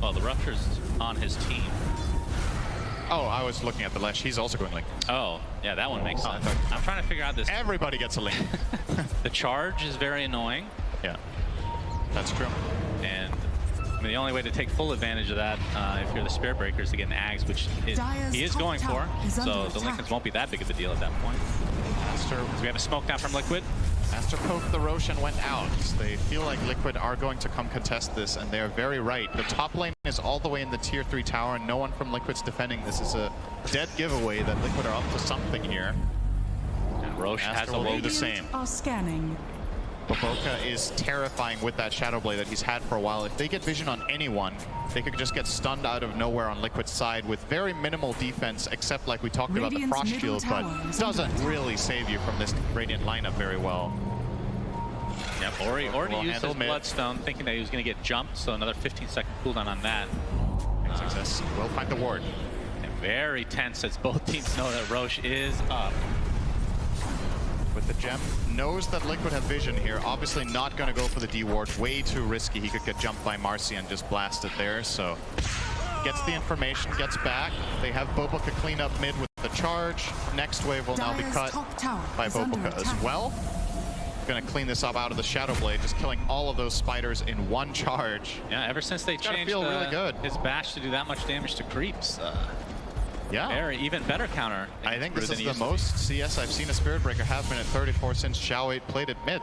S2: Well, the Rupture's on his team.
S3: Oh, I was looking at the Lesh. He's also going Link.
S2: Oh, yeah, that one makes sense. I'm trying to figure out this.
S3: Everybody gets a Link.
S2: The charge is very annoying.
S3: Yeah, that's true.
S2: And I mean, the only way to take full advantage of that, if you're the Spirit Breaker, is to get an Ags, which he is going for. So the Lincolns won't be that big of a deal at that point.
S3: Aster,
S2: so we have a smoke down from Liquid.
S3: Aster poked the Roche and went out. They feel like Liquid are going to come contest this, and they are very right. The top lane is all the way in the tier 3 tower, and no one from Liquid's defending. This is a dead giveaway that Liquid are up to something here.
S2: And Roche has
S3: Aster
S2: a
S3: will
S2: low
S3: do the same.
S6: Are scanning.
S3: Baboka is terrifying with that Shadow Blade that he's had for a while. If they get vision on anyone, they could just get stunned out of nowhere on Liquid's side with very minimal defense, except like we talked about the Frost Shield, but doesn't really save you from this Radiant lineup very well.
S2: Yep, Ori used his Bloodstone thinking that he was going to get jumped, so another 15-second cooldown on that.
S3: Success. Will find the ward.
S2: And very tense as both teams know that Roche is up.
S3: With the gem, knows that Liquid have vision here. Obviously not going to go for the D-ward. Way too risky. He could get jumped by Marcy and just blast it there. So gets the information, gets back. They have Baboka clean up mid with the charge. Next wave will now be cut by Baboka as well. Going to clean this up out of the Shadow Blade, just killing all of those spiders in one charge.
S2: Yeah, ever since they changed
S3: really good.
S2: his bash to do that much damage to creeps.
S3: Yeah.
S2: Even better counter.
S3: I think this is the most CS I've seen a Spirit Breaker have been at 34 since Xiao 8 played at mid.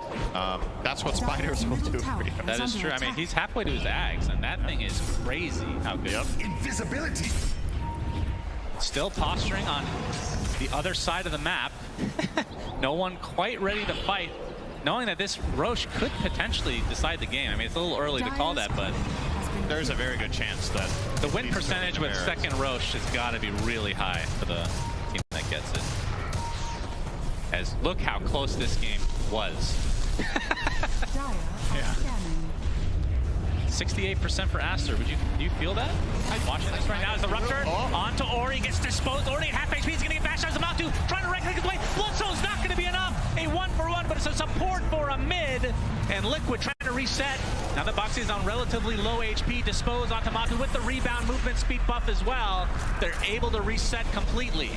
S3: That's what spiders will do for you.
S2: That is true. I mean, he's halfway to his Ags, and that thing is crazy how good.
S3: Yep.
S7: Invisibility.
S2: Still posturing on the other side of the map. No one quite ready to fight, knowing that this Roche could potentially decide the game. I mean, it's a little early to call that, but
S3: there's a very good chance that
S2: the win percentage with second Roche has got to be really high for the team that gets it. As look how close this game was.
S3: Yeah.
S2: 68% for Aster. Do you feel that? I'm watching this right now as the Rupture onto Ori, gets disposed. Ori at half HP, he's going to get bashed out as a Matu, trying to right-click his way. Bloodstone's not going to be enough. A 1-for-1, but it's a support for a mid. And Liquid trying to reset. Now that Boxy is on relatively low HP, dispose onto Matu with the rebound movement speed buff as well. They're able to reset completely.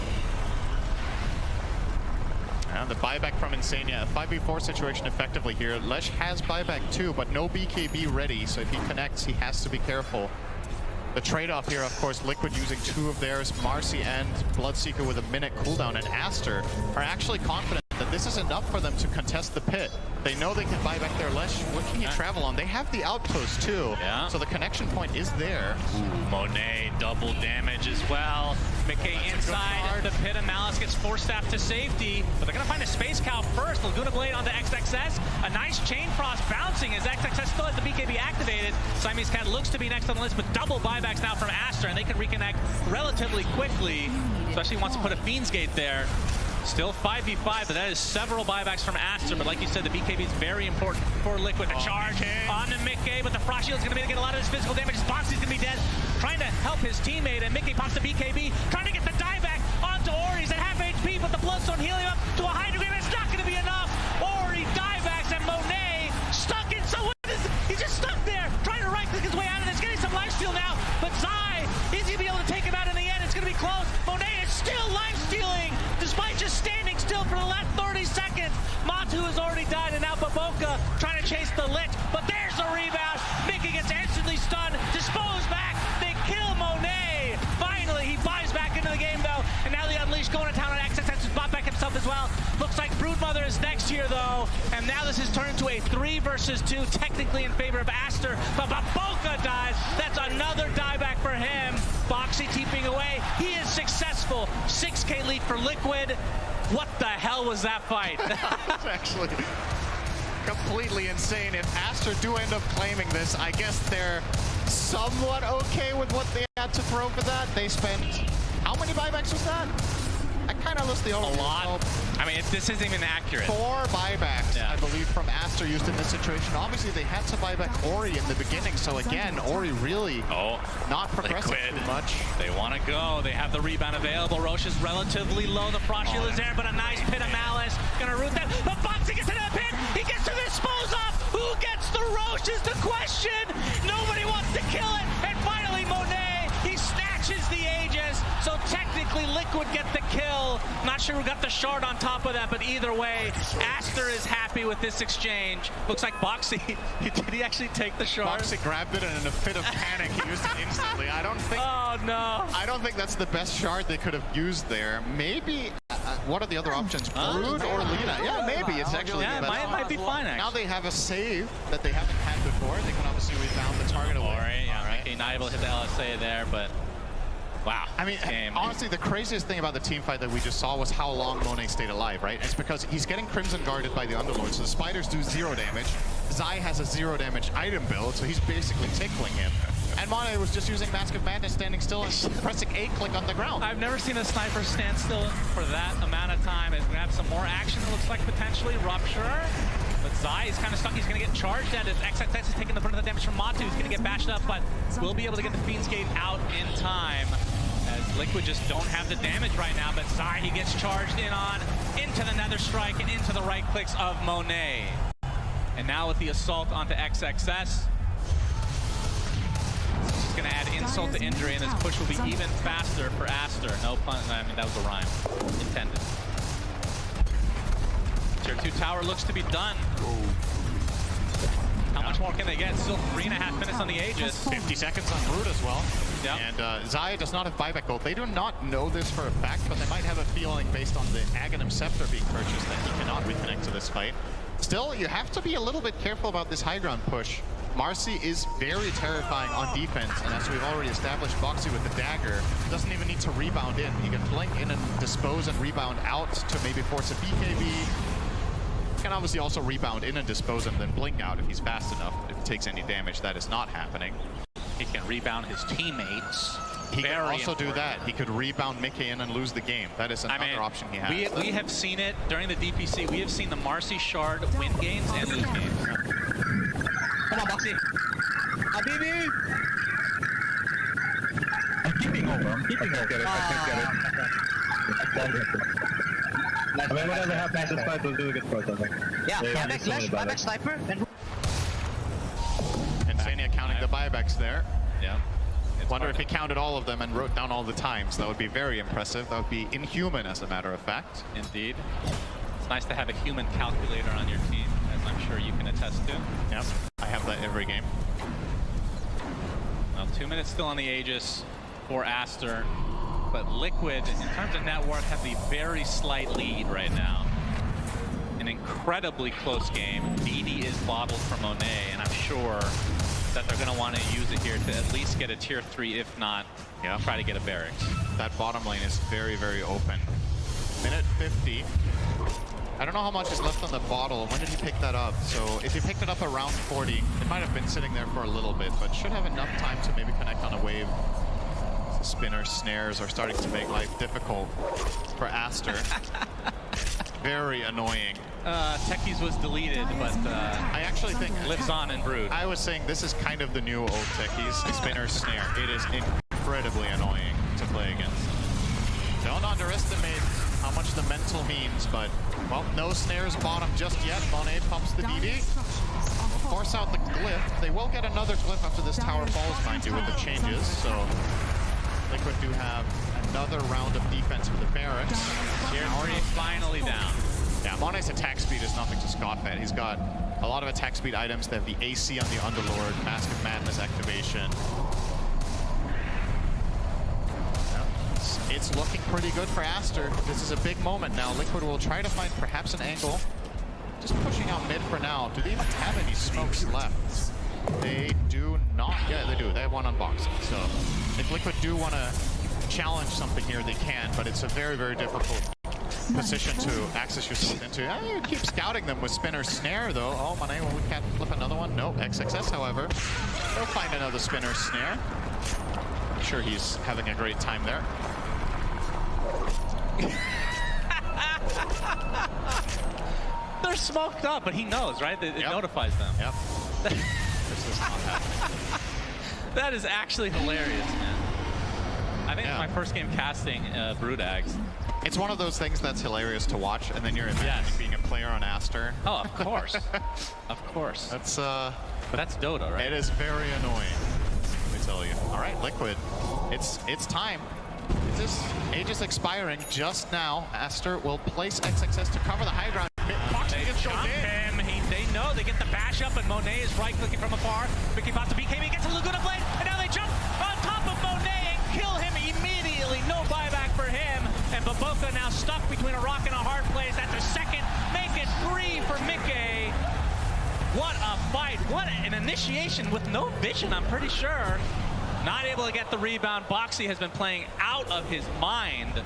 S3: And the buyback from Insania, a 5v4 situation effectively here. Lesh has buyback too, but no BKB ready, so if he connects, he has to be careful. The trade-off here, of course, Liquid using 2 of theirs, Marcy and Bloodseeker with a minute cooldown, and Aster are actually confident that this is enough for them to contest the pit. They know they can buy back their Lesh. What can he travel on? They have the outpost too.
S2: Yeah.
S3: So the connection point is there.
S2: Ooh, Monet double damage as well. Mickey inside. The Pit of Malice gets forced staff to safety, but they're gonna find a Space Cow first. Laguna Blade onto XXS. A nice Chain Frost bouncing as XXS still has the BKB activated. Siamese Cat looks to be next on the list, but double buybacks now from Aster, and they can reconnect relatively quickly, especially wants to put a Fiend's Gate there. Still 5v5, but that is several buybacks from Aster. But like you said, the BKB is very important for Liquid. The charge on to Mickey, but the Frost Shield is going to be able to get a lot of his physical damage. Boxy's going to be dead, trying to help his teammate, and Mickey pops the BKB, trying to get the dieback onto Ori. He's at half HP, but the Bloodstone healing him up to a high degree, but it's not going to be enough. Ori diebacks, and Monet stuck in. So what is it? He's just stuck there, trying to right-click his way out of this, getting some lifesteal now. But Zai, is he going to be able to take him out in the end? It's going to be close. Monet is still lifestealing, despite just standing still for the last 30 seconds. Matu has already died, and now Baboka trying to chase the Lich, but there's the rebound. Mickey gets instantly stunned, disposed back, they kill Monet. Finally, he buys back into the game though, and now the Unleashed going to town on XXS has bought back himself as well. Looks like Broodmother is next here though, and now this has turned into a 3 versus 2, technically in favor of Aster, but Baboka dies. That's another dieback for him. Boxy keeping away, he is successful. 6K lead for Liquid. What the hell was that fight?
S3: It's actually completely insane. If Aster do end up claiming this, I guess they're somewhat okay with what they had to throw for that. They spent, how many buybacks was that? I kind of lost the overview.
S2: A lot. I mean, this isn't even accurate.
S3: 4 buybacks,
S2: Yeah.
S3: I believe, from Aster used in this situation. Obviously, they had to buy back Ori in the beginning, so again, Ori really not progressing
S2: Liquid.
S3: too much.
S2: They want to go. They have the rebound available. Roche is relatively low. The Frost Shield is there, but a nice Pit of Malice. Gonna root that. But Boxy gets into the pit. He gets to dispose off. Who gets the Roche is the question. Nobody wants to kill it. And finally, Monet, he snatches the Aegis. So technically, Liquid get the kill. Not sure who got the shard on top of that, but either way, Aster is happy with this exchange. Looks like Boxy, did he actually take the shard?
S3: Boxy grabbed it, and in a fit of panic, he used it instantly. I don't think.
S2: Oh no!
S3: I don't think that's the best shard they could have used there. Maybe. What are the other options? Brood or Lina? Yeah, maybe it's actually.
S2: Yeah,
S3: the best.
S2: it might be fine actually.
S3: Now they have a save that they haven't had before. They can obviously rebound the target away.
S2: Right, yeah, right. Not able to hit the LSA there, but wow.
S3: I mean, honestly, the craziest thing about the team fight that we just saw was how long Monet stayed alive, right? It's because he's getting Crimson guarded by the Underlord, so the spiders do 0 damage. Zai has a 0 damage item build, so he's basically tickling him. And Monet was just using Mask of Madness, standing still and pressing A-click on the ground.
S2: I've never seen a sniper stand still for that amount of time. It's gonna have some more action, it looks like, potentially. Rupture. But Zai is kind of stuck. He's going to get charged at it. XXX is taking the brunt of the damage from Matu. He's going to get bashed up, but will be able to get the Fiend's Gate out in time. As Liquid just don't have the damage right now, but Zai, he gets charged in on, into the Nether Strike and into the right clicks of Monet. And now with the assault onto XXS, he's going to add insult to injury, and this push will be even faster for Aster. No pun, I mean, that was a rhyme intended. Tier 2 tower looks to be done. How much more can they get? Still 3.5 minutes on the Aegis.
S3: 50 seconds on Brood as well.
S2: Yep.
S3: And Zaya does not have buyback gold. They do not know this for a fact, but they might have a feeling based on the Aghanim Scepter being purchased that he cannot reconnect to this fight. Still, you have to be a little bit careful about this high ground push. Marcy is very terrifying on defense, and as we've already established, Boxy with the dagger doesn't even need to rebound in. He can blink in and dispose and rebound out to maybe force a BKB. Can obviously also rebound in and dispose and then blink out if he's fast enough. If he takes any damage, that is not happening.
S2: He can rebound his teammates.
S3: He can also do that. He could rebound Mickey in and lose the game. That is another option he has.
S2: We have seen it during the DPC. We have seen the Marcy Shard win games and lose games.
S5: Come on, Boxy. Habibi!
S4: I'm keeping over. I can't get it. I can't get it. I mean, whatever happens, this fight will do a good for us, I think.
S5: Yeah, buyback sniper, and
S3: Sania counting the buybacks there.
S2: Yeah.
S3: Wonder if he counted all of them and wrote down all the times. That would be very impressive. That would be inhuman, as a matter of fact.
S2: Indeed. It's nice to have a human calculator on your team, as I'm sure you can attest to.
S3: Yep, I have that every game.
S2: Well, 2 minutes still on the Aegis for Aster. But Liquid, in terms of net worth, have the very slight lead right now. An incredible incredibly close game. DD is bottled from Monet, and I'm sure that they're going to want to use it here to at least get a tier 3, if not, try to get a barracks.
S3: That bottom lane is very, very open. Minute 50. I don't know how much is left on the bottle. When did he pick that up? So if he picked it up around 40, it might have been sitting there for a little bit, but should have enough time to maybe connect on a wave. The spinner snares are starting to make life difficult for Aster. Very annoying.
S2: Techies was deleted, but
S3: I actually think
S2: lives on in Brood.
S3: I was saying this is kind of the new old Techies, spinner snare. It is incredibly annoying to play against. Don't underestimate how much the mental means, but, well, no snares bottom just yet. Monet pumps the DD. Will force out the glyph. They will get another glyph after this tower falls, mind you, with the changes, so Liquid do have another round of defense for the barracks.
S2: Tier 3 finally down.
S3: Yeah, Monet's attack speed is nothing to scoff at. He's got a lot of attack speed items. They have the AC on the Underlord, Mask of Madness activation. It's looking pretty good for Aster. This is a big moment now. Liquid will try to find perhaps an angle. Just pushing out mid for now. Do they even have any smokes left? They do not. Yeah, they do. They have one unboxing. So if Liquid do want to challenge something here, they can, but it's a very, very difficult position to access yourself into. You keep scouting them with spinner snare, though. Oh, Monet, well, we can't flip another one. No, XXS, however. They'll find another spinner snare. I'm sure he's having a great time there.
S2: They're smoked up, but he knows, right? It notifies them.
S3: Yep. This is not happening.
S2: That is actually hilarious, man. I think it's my first game casting Brewdags.
S3: It's one of those things that's hilarious to watch, and then you're imagining being a player on Aster.
S2: Oh, of course. Of course.
S3: That's
S2: Dota, right?
S3: It is very annoying, let me tell you. All right, Liquid, it's time. Aegis expiring just now. Aster will place XXS to cover the high ground.
S2: They jump him. They know they get the bash up, and Monet is right-clicking from afar. Mickey pops to BKB, gets a Laguna Blade, and now they jump on top of Monet and kill him immediately. No buyback for him, and Baboka now stuck between a rock and a hard place. That's a second. Make it 3 for Mickey. What a fight. What an initiation with no vision, I'm pretty sure. Not able to get the rebound. Boxy has been playing out of his mind.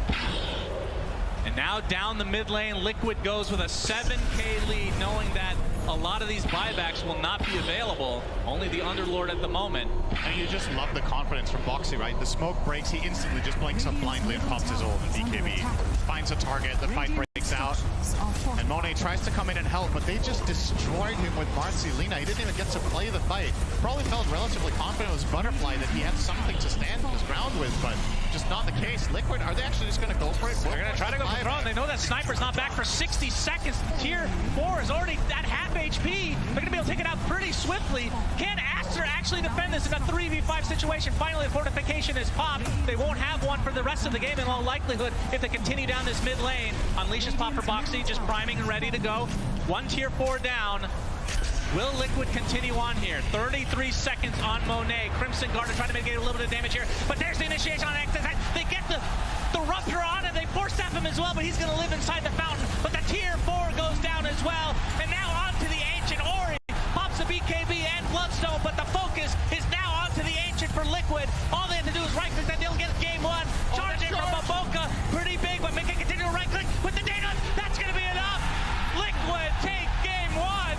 S2: And now down the mid lane, Liquid goes with a 7K lead, knowing that a lot of these buybacks will not be available. Only the Underlord at the moment.
S3: And you just love the confidence from Boxy, right? The smoke breaks, he instantly just blinks up blindly and pops his ult, and BKB finds a target, the fight breaks out. And Monet tries to come in and help, but they just destroyed him with Marcelina. He didn't even get to play the fight. Probably felt relatively confident with his Butterfly that he had something to stand his ground with, but just not the case. Liquid, are they actually just going to go for it?
S2: They're going to try to go for throne. They know that Sniper's not back for 60 seconds. Tier 4 is already at half HP. They're going to be able to take it out pretty swiftly. Can Aster actually defend this in a 3v5 situation? Finally, the fortification is popped. They won't have one for the rest of the game in all likelihood if they continue down this mid lane. Unleash is pop for Boxy, just priming and ready to go. One tier 4 down. Will Liquid continue on here? 33 seconds on Monet. Crimson Guard trying to mitigate a little bit of damage here, but there's the initiation on XXS. They get the Rupture on him. They force tap him as well, but he's going to live inside the fountain. But the tier 4 goes down as well. And now on to the Ancient. Ori pops the BKB and Bloodstone, but the focus is now onto the Ancient for Liquid. All they have to do is right-click that they'll get game 1. Charge in from Baboka. Pretty big, but make it continue to right-click with the data. That's going to be enough. Liquid take game 1.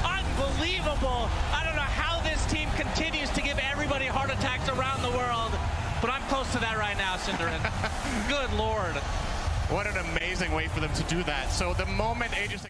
S2: Unbelievable. I don't know how this team continues to give everybody heart attacks around the world, but I'm close to that right now, Cinderin. Good Lord.
S3: What an amazing way for them to do that. So the moment Aegis